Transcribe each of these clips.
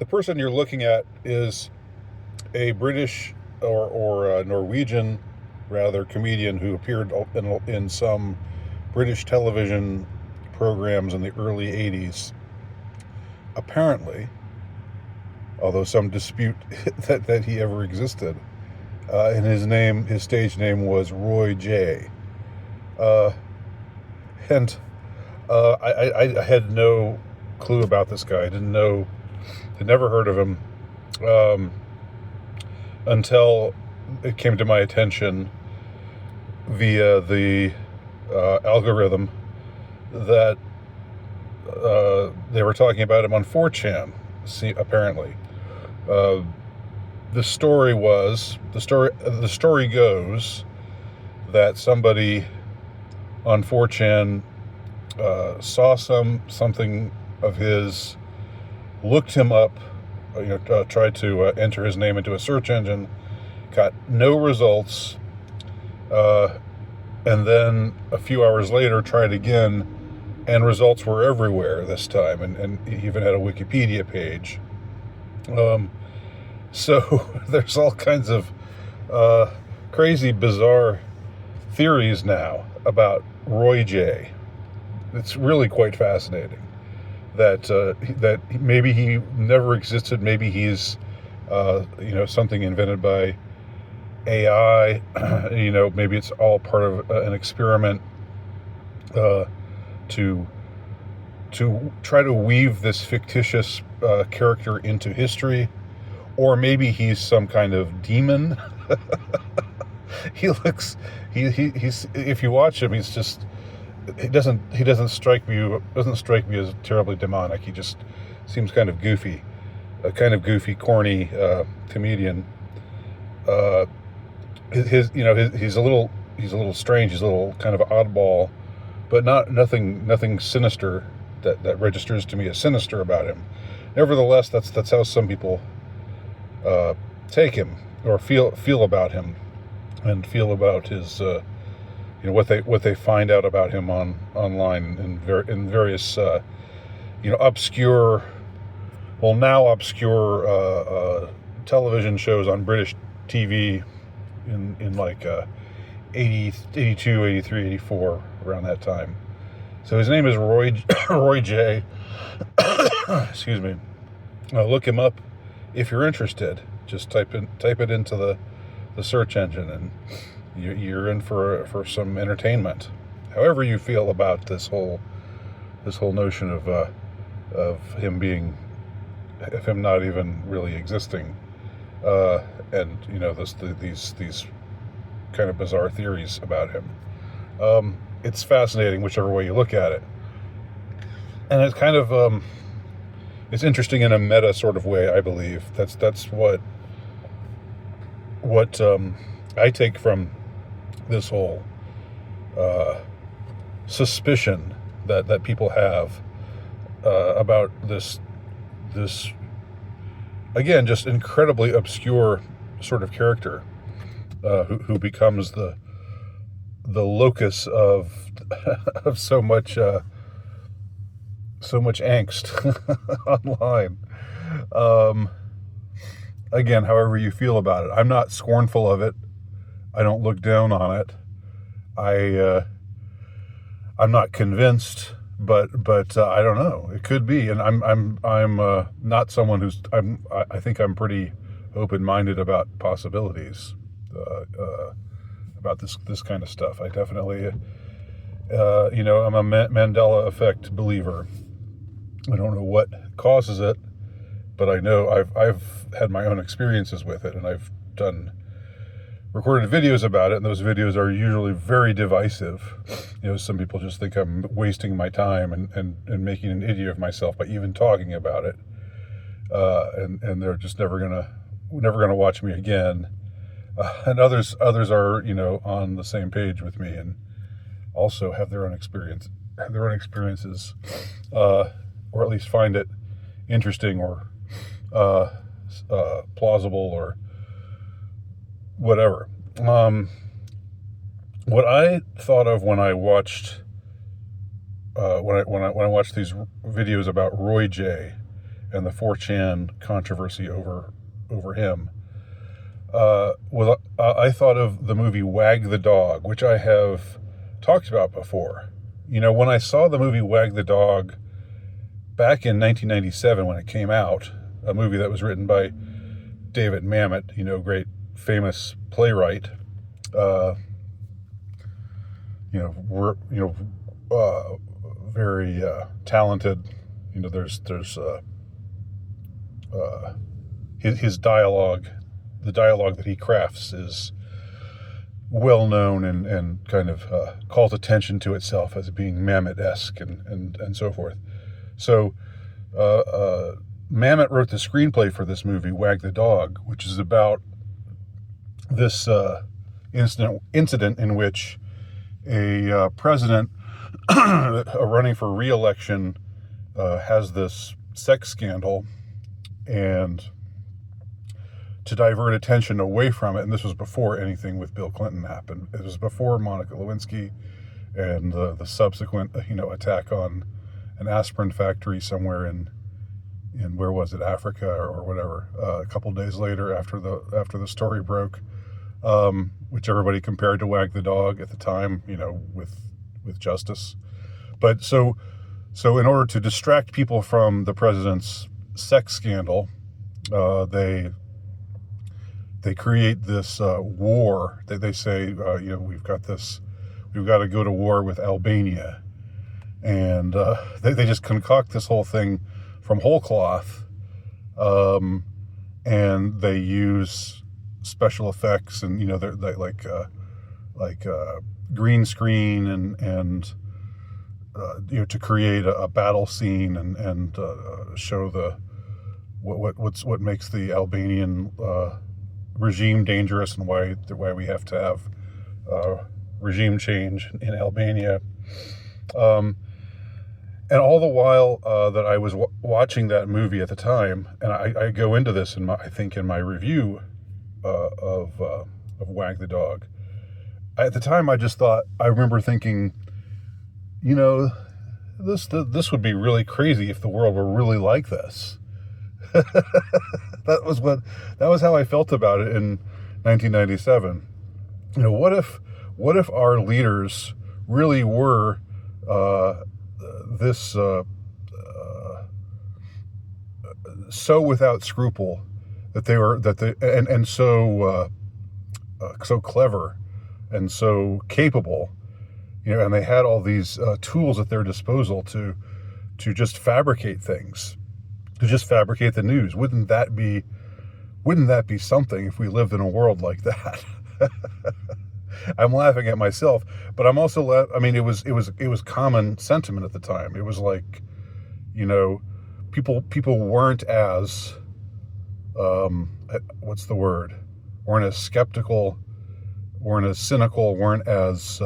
the person you're looking at is a British or a Norwegian, rather, comedian who appeared in some British television programs in the early 80s. Apparently, although some dispute that he ever existed, and his stage name was Roy J. Uh, and I had no clue about this guy. I didn't know, had never heard of him, until it came to my attention via the algorithm that they were talking about him on 4chan. Apparently, the story goes that somebody on 4chan saw something of his, looked him up, tried to enter his name into a search engine, got no results, and then a few hours later tried again, and results were everywhere this time, and he even had a Wikipedia page. So there's all kinds of crazy, bizarre theories now about Roy J. It's really quite fascinating that maybe he never existed. Maybe he's something invented by AI. Maybe it's all part of an experiment to try to weave this fictitious character into history, or maybe he's some kind of demon. He's if you watch him, he doesn't strike me as terribly demonic. He just seems kind of goofy, a kind of goofy, corny comedian. He's a little strange. He's a little kind of oddball, but nothing sinister that registers to me as sinister about him. Nevertheless, that's how some people take him, or feel about him, and feel about his what they find out about him online in various obscure, now obscure television shows on British TV in like 80, 82, 83, 84, around that time. So his name is Roy J. Excuse me. Look him up if you're interested. Just type it into the search engine, and you're in for some entertainment. However you feel about this whole notion of him not even really existing, and these kind of bizarre theories about him. It's fascinating whichever way you look at it, and it's kind of it's interesting in a meta sort of way. I believe that's what I take from this whole suspicion that people have about this again, just incredibly obscure sort of character who becomes the locus of of so much angst online. Again, however you feel about it, I'm not scornful of it. I don't look down on it. I'm not convinced, but I don't know. It could be, and I'm not someone who's I think I'm pretty open-minded about possibilities about this kind of stuff. I definitely I'm a Mandela effect believer. I don't know what causes it, but I know I've had my own experiences with it, and I've recorded videos about it, and those videos are usually very divisive. Some people just think I'm wasting my time and making an idiot of myself by even talking about it, and they're just never gonna watch me again. And others are on the same page with me, and also have their own experiences, or at least find it interesting, or plausible, or whatever. What I thought of when I watched when I watched these videos about Roy J, and the 4chan controversy over him. I thought of the movie Wag the Dog, which I have talked about before. When I saw the movie Wag the Dog back in 1997 when it came out, a movie that was written by David Mamet, great famous playwright, very talented. There's his dialogue, the dialogue that he crafts is well known and kind of calls attention to itself as being Mamet-esque and so forth. So Mamet wrote the screenplay for this movie, Wag the Dog, which is about this incident in which a president running for re-election has this sex scandal, and to divert attention away from it, and this was before anything with Bill Clinton happened. It was before Monica Lewinsky and the subsequent attack on an aspirin factory somewhere in where was it, Africa or whatever, a couple days later after the story broke, which everybody compared to Wag the Dog at the time, with justice. But so in order to distract people from the president's sex scandal, they create this war. They say, we've got to go to war with Albania, and they just concoct this whole thing from whole cloth, and they use special effects, and they're like green screen and to create a battle scene and show what makes the Albanian regime dangerous and why we have to have regime change in Albania. And all the while that I was watching that movie at the time, and I go into this in my review of Wag the Dog. At the time, I remember thinking, this would be really crazy if the world were really like this. That was how I felt about it in 1997. What if our leaders really were this so without scruple and so clever and so capable, and they had all these tools at their disposal to just fabricate things, to just fabricate the news. Wouldn't that be something if we lived in a world like that? I'm laughing at myself, but I'm also it was common sentiment at the time. It was like, people weren't as what's the word? Weren't as skeptical, weren't as cynical, weren't as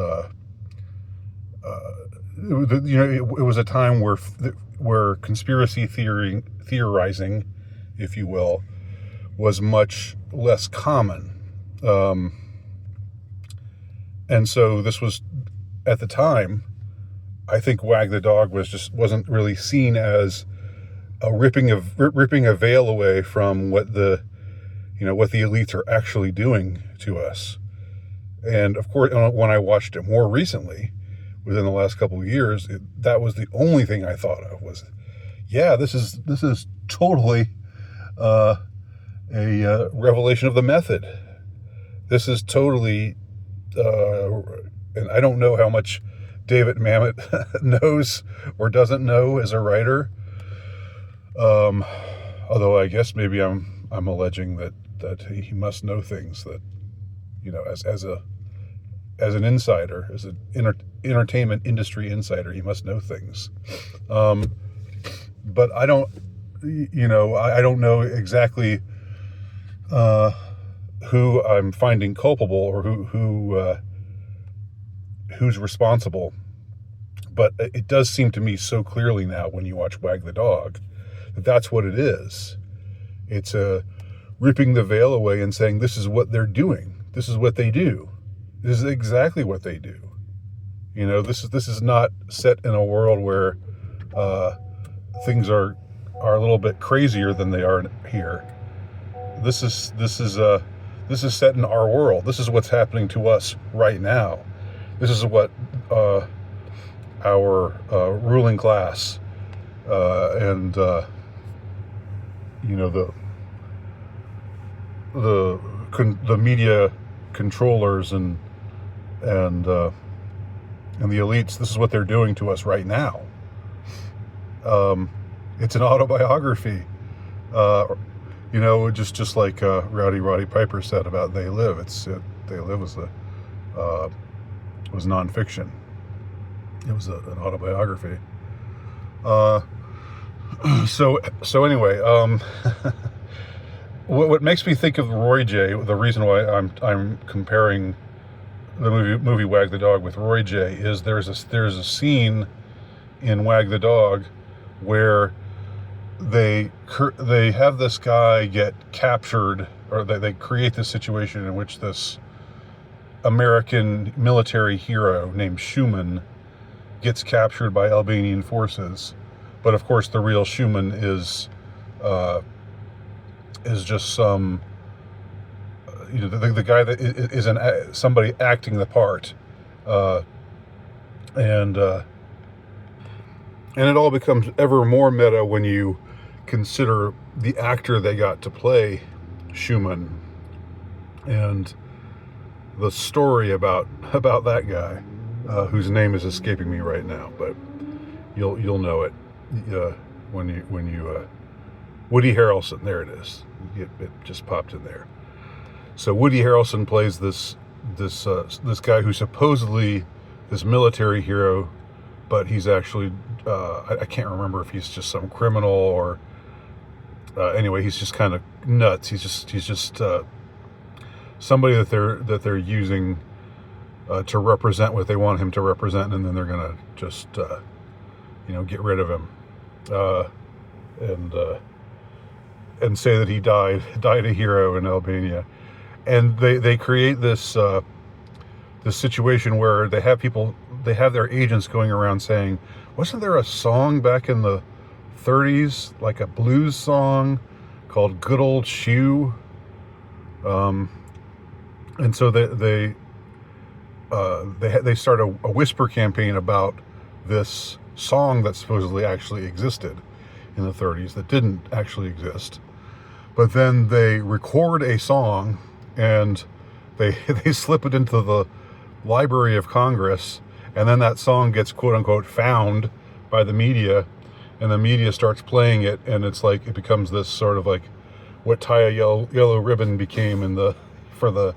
it was a time where conspiracy theorizing, if you will, was much less common. And so this was, at the time, I think Wag the Dog wasn't really seen as a ripping a veil away from what the elites are actually doing to us. And of course, when I watched it more recently, within the last couple of years, that was the only thing I thought of was, yeah, this is totally a revelation of the method. This is totally. And I don't know how much David Mamet knows or doesn't know as a writer. Although I guess maybe I'm alleging that he must know things that, as an insider, as an entertainment industry insider, he must know things. But I don't, I don't know exactly who I'm finding culpable or who's responsible. But it does seem to me so clearly now when you watch Wag the Dog that that's what it is. It's ripping the veil away and saying, this is what they're doing. This is what they do. This is exactly what they do. This is not set in a world where things are are a little bit crazier than they are here. This is set in our world. This is what's happening to us right now. This is what our ruling class and the media controllers and the elites. This is what they're doing to us right now. It's an autobiography. Just like Roddy Piper said about They Live. They Live was nonfiction. It was an autobiography. So anyway, what makes me think of Roy J. The reason why I'm comparing the movie Wag the Dog with Roy J. is there's a scene in Wag the Dog where they have this guy get captured, or they create this situation in which this American military hero named Schumann gets captured by Albanian forces. But of course, the real Schumann is just some, the guy that is somebody acting the part, and it all becomes ever more meta when you consider the actor they got to play Schumann and the story about that guy, whose name is escaping me right now, but you'll know it when you Woody Harrelson. There it is. It just popped in there. So Woody Harrelson plays this guy who's supposedly this military hero, but he's actually I can't remember if he's just some criminal or anyway, he's just kind of nuts. He's just somebody that they're using to represent what they want him to represent, and then they're gonna just get rid of him and say that he died a hero in Albania. And they create this situation where they have their agents going around saying, wasn't there a song back in the 30s, like a blues song called Good Old Shoe? And so they start a whisper campaign about this song that supposedly actually existed in the 30s that didn't actually exist. But then they record a song and they slip it into the Library of Congress, and then that song gets quote unquote found by the media, and the media starts playing it, and it's like it becomes this sort of like what Tie a Yellow Ribbon became for the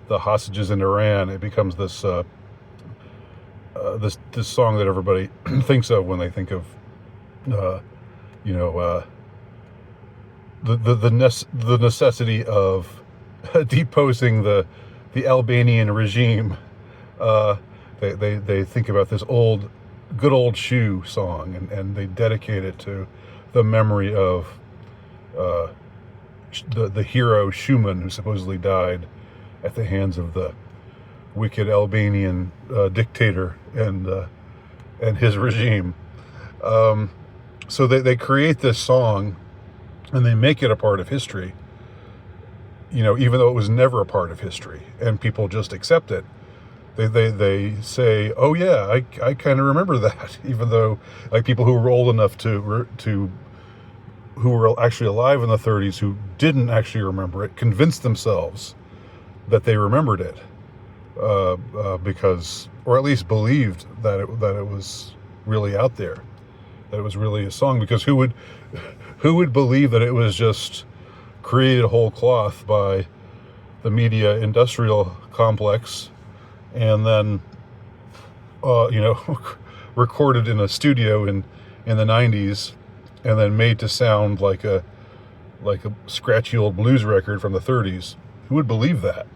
hostages in Iran. It becomes this this song that everybody thinks of when they think of the necessity of deposing the Albanian regime. They think about this Good Old Shoe song, and they dedicate it to the memory of the hero Schumann, who supposedly died at the hands of the wicked Albanian dictator and his regime. So they create this song and they make it a part of history, even though it was never a part of history, and people just accept it. They say, oh yeah, I kind of remember that, even though like people who were old enough who were actually alive in the 30s who didn't actually remember it convinced themselves that they remembered it, because, or at least believed that it was really out there, that it was really a song, because who would believe that it was just created whole cloth by the media industrial complex and then recorded in a studio in the 90s and then made to sound like a scratchy old blues record from the 30s. Who would believe that?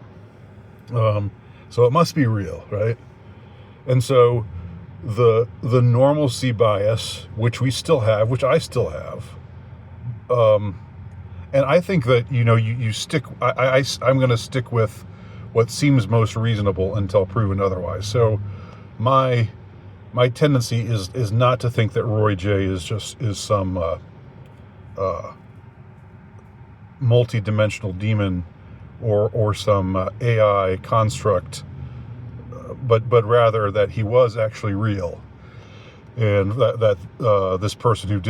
So it must be real, right? And so the normalcy bias, which we still have, which I still have, and I think that you stick. I'm going to stick with what seems most reasonable until proven otherwise. So my tendency is not to think that Roy J is some multi-dimensional demon or some AI construct, but rather that he was actually real, and that this person who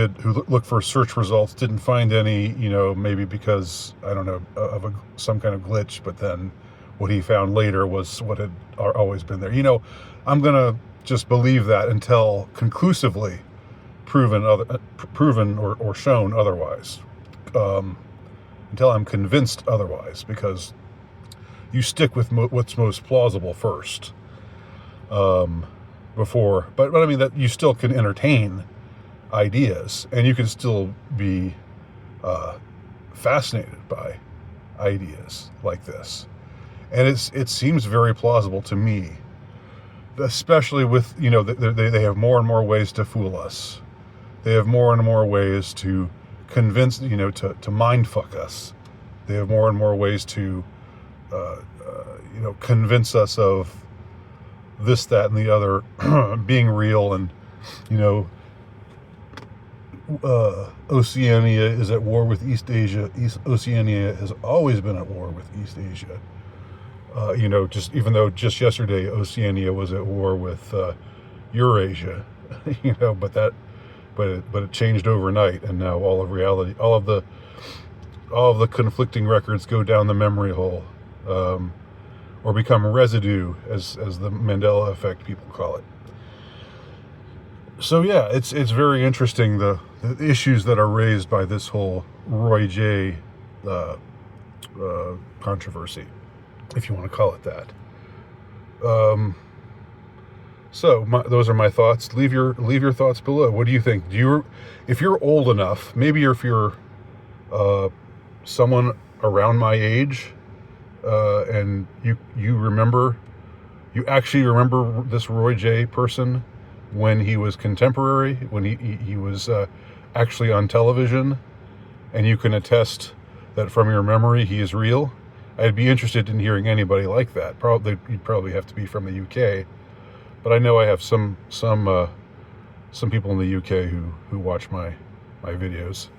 looked for search results didn't find any, maybe because, I don't know, of some kind of glitch, but then what he found later was what had always been there. I'm gonna just believe that until conclusively proven or shown otherwise, until I'm convinced otherwise, because you stick with what's most plausible first, before. But I mean that you still can entertain ideas, and you can still be fascinated by ideas like this, and it seems very plausible to me, especially with they have more and more ways to fool us. They have more and more ways to convince, to mind fuck us. They have more and more ways to convince us of this, that, and the other being real. And Oceania is at war with East Asia. Oceania has always been at war with East Asia. Just even though just yesterday Oceania was at war with Eurasia, but it changed overnight, and now all of reality, all of the conflicting records go down the memory hole, or become residue, as the Mandela effect people call it. So yeah, it's very interesting, the issues that are raised by this whole Roy J. Controversy, if you want to call it that. So those are my thoughts. Leave your thoughts below. What do you think? If you're old enough, maybe if you're someone around my age, and you actually remember this Roy J. person when he was contemporary, when he was actually on television, and you can attest that from your memory he is real, I'd be interested in hearing anybody like that. You'd probably have to be from the UK. But I know I have some people in the UK who watch my videos.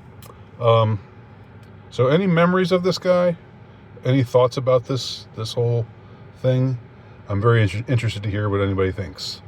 So any memories of this guy? Any thoughts about this whole thing? I'm very interested to hear what anybody thinks.